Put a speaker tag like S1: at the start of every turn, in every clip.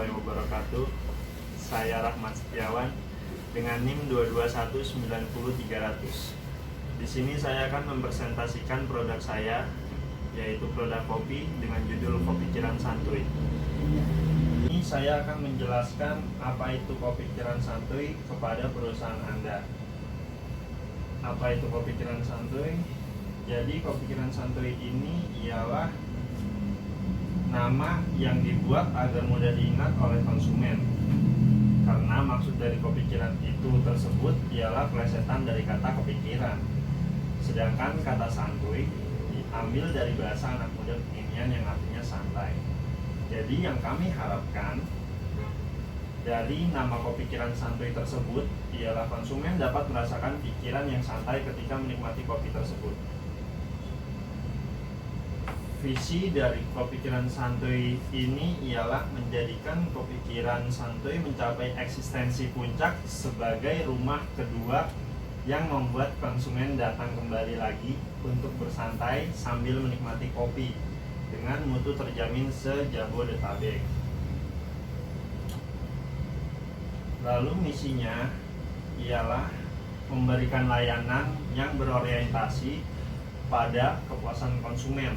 S1: warahmatullahi wabarakatuh. Saya Rahmat Setiawan dengan NIM 221900300. Di sini saya akan mempresentasikan produk saya, yaitu produk kopi dengan judul Kopi Kiran Santuy. Ini saya akan menjelaskan apa itu Kopi Kiran Santuy kepada perusahaan Anda. Apa itu Kopi Kiran Santuy? Jadi Kopi Kiran Santuy ini ialah nama yang dibuat agar mudah diingat oleh konsumen. Karena maksud dari kopi kiran itu tersebut ialah plesetan dari kata kepikiran. Sedangkan kata santuy diambil dari bahasa anak muda kekinian yang artinya santai. Jadi yang kami harapkan dari nama kopi kiran santuy tersebut ialah konsumen dapat merasakan pikiran yang santai ketika menikmati kopi tersebut. Visi dari Kopi Kiran Santuy ini ialah menjadikan Kopi Kiran Santuy mencapai eksistensi puncak sebagai rumah kedua yang membuat konsumen datang kembali lagi untuk bersantai sambil menikmati kopi dengan mutu terjamin se-Jabodetabek. Lalu misinya ialah memberikan layanan yang berorientasi pada kepuasan konsumen,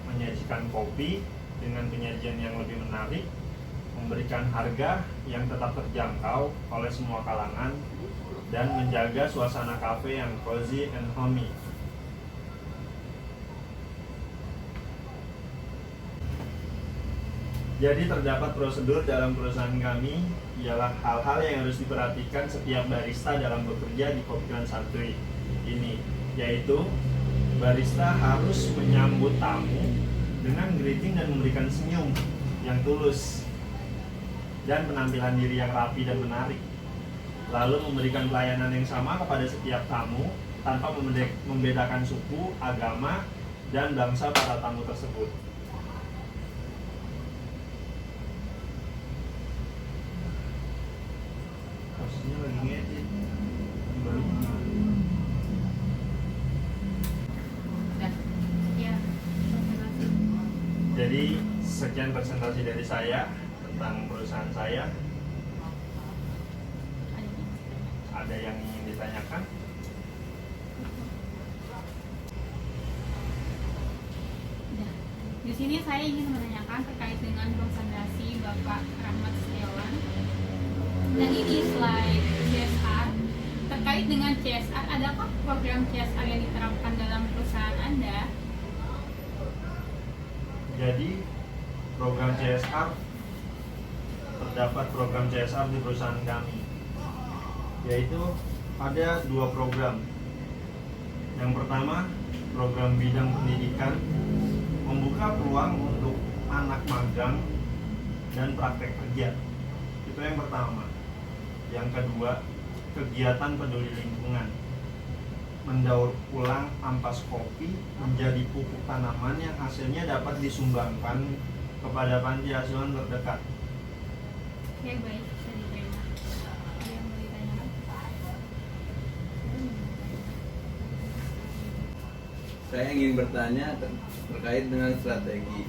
S1: menyajikan kopi dengan penyajian yang lebih menarik, memberikan harga yang tetap terjangkau oleh semua kalangan, dan menjaga suasana kafe yang cozy and homey. Jadi terdapat prosedur dalam perusahaan kami, ialah hal-hal yang harus diperhatikan setiap barista dalam bekerja di Kopi Kiran Santuy ini, yaitu barista harus menyambut tamu dengan greeting dan memberikan senyum yang tulus dan penampilan diri yang rapi dan menarik. Lalu memberikan pelayanan yang sama kepada setiap tamu tanpa membedakan suku, agama, dan bangsa para tamu tersebut. Posisinya lagi ngedit. Jadi sekian presentasi dari saya tentang perusahaan saya. Ada yang ingin ditanyakan?
S2: Di sini saya ingin menanyakan terkait dengan presentasi Bapak Rahmat Setiawan. Dan ini slide CSR. Terkait dengan CSR, adakah program CSR yang diterapkan dalam perusahaan Anda?
S1: Jadi program CSR, terdapat program CSR di perusahaan kami, yaitu ada dua program. Yang pertama, program bidang pendidikan membuka peluang untuk anak magang dan praktek kerja. Itu yang pertama. Yang kedua, kegiatan peduli lingkungan, mendaur ulang ampas kopi menjadi pupuk tanaman yang hasilnya dapat disumbangkan kepada panti asuhan terdekat.
S2: Oke, baik, bisa diterima. Ada yang mau ditanyakan?
S3: Saya ingin bertanya terkait dengan strategi.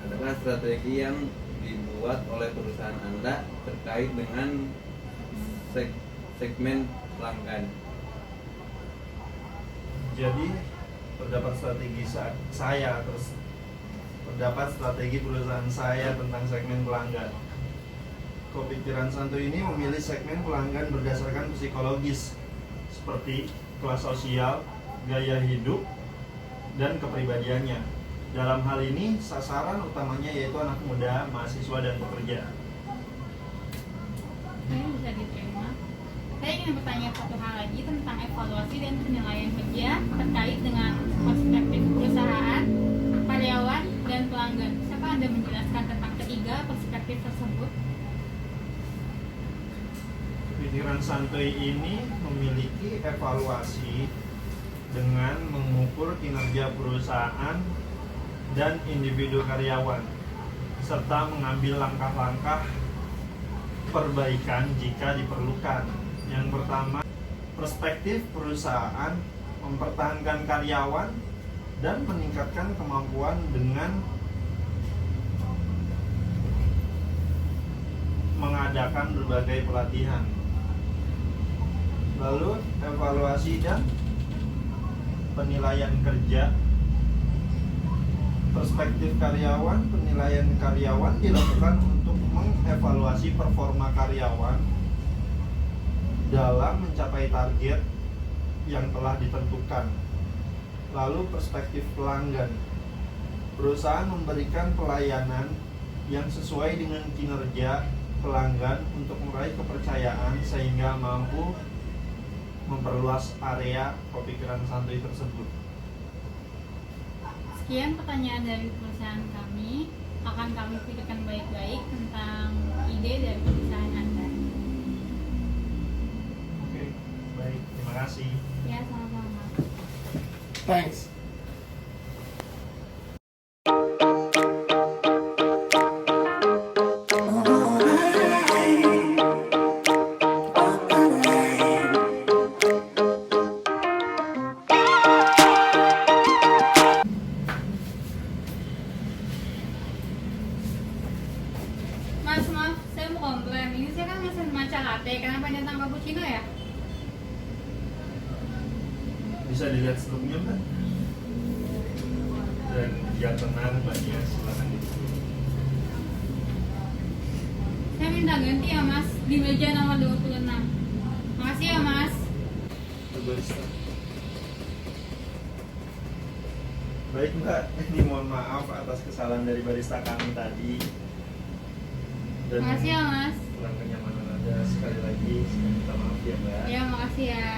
S3: Adakah strategi yang dibuat oleh perusahaan Anda terkait dengan segmen pelanggan?
S1: Jadi terdapat strategi terdapat strategi perusahaan saya tentang segmen pelanggan. Kopi Kiran Santuy ini memilih segmen pelanggan berdasarkan psikologis seperti kelas sosial, gaya hidup, dan kepribadiannya. Dalam hal ini sasaran utamanya yaitu anak muda, mahasiswa, dan pekerja.
S2: Bisa diterima. Saya ingin bertanya satu hal lagi tentang evaluasi dan penilaian kerja terkait dengan perspektif perusahaan, karyawan, dan pelanggan. Siapa Anda menjelaskan tentang ketiga perspektif tersebut?
S1: Pikiran Santuy ini memiliki evaluasi dengan mengukur kinerja perusahaan dan individu karyawan, serta mengambil langkah-langkah perbaikan jika diperlukan. Yang pertama, perspektif perusahaan mempertahankan karyawan dan meningkatkan kemampuan dengan mengadakan berbagai pelatihan. Lalu evaluasi dan penilaian kerja. Perspektif karyawan, penilaian karyawan dilakukan untuk mengevaluasi performa karyawan dalam mencapai target yang telah ditentukan. Lalu perspektif pelanggan. Perusahaan memberikan pelayanan yang sesuai dengan kinerja pelanggan untuk meraih kepercayaan sehingga mampu memperluas area Kopikiran Santuy tersebut.
S2: Sekian pertanyaan dari perusahaan kami. Akan kami pikirkan baik-baik tentang ide dari perusahaan Anda.
S1: Oke, baik, terima kasih.
S2: Ya, sama-sama.
S4: Thanks.
S2: Mas, maaf, saya mau komplain. Ini saya kan mesen matcha latte, kenapa datang cappuccino ya?
S1: Bisa dilihat struknya Mbak? Dan yang tenang Mbaknya, silakan duduk.
S2: Saya minta ganti ya Mas, di meja nomor 26. Makasih ya Mas.
S1: Barista. Baik Mbak, ini mohon maaf atas kesalahan dari barista kami tadi. Dan
S2: Makasih ya Mas.
S1: kurang kenyamanan ada sekali lagi, saya minta maaf ya Mbak.
S2: Ya, makasih ya.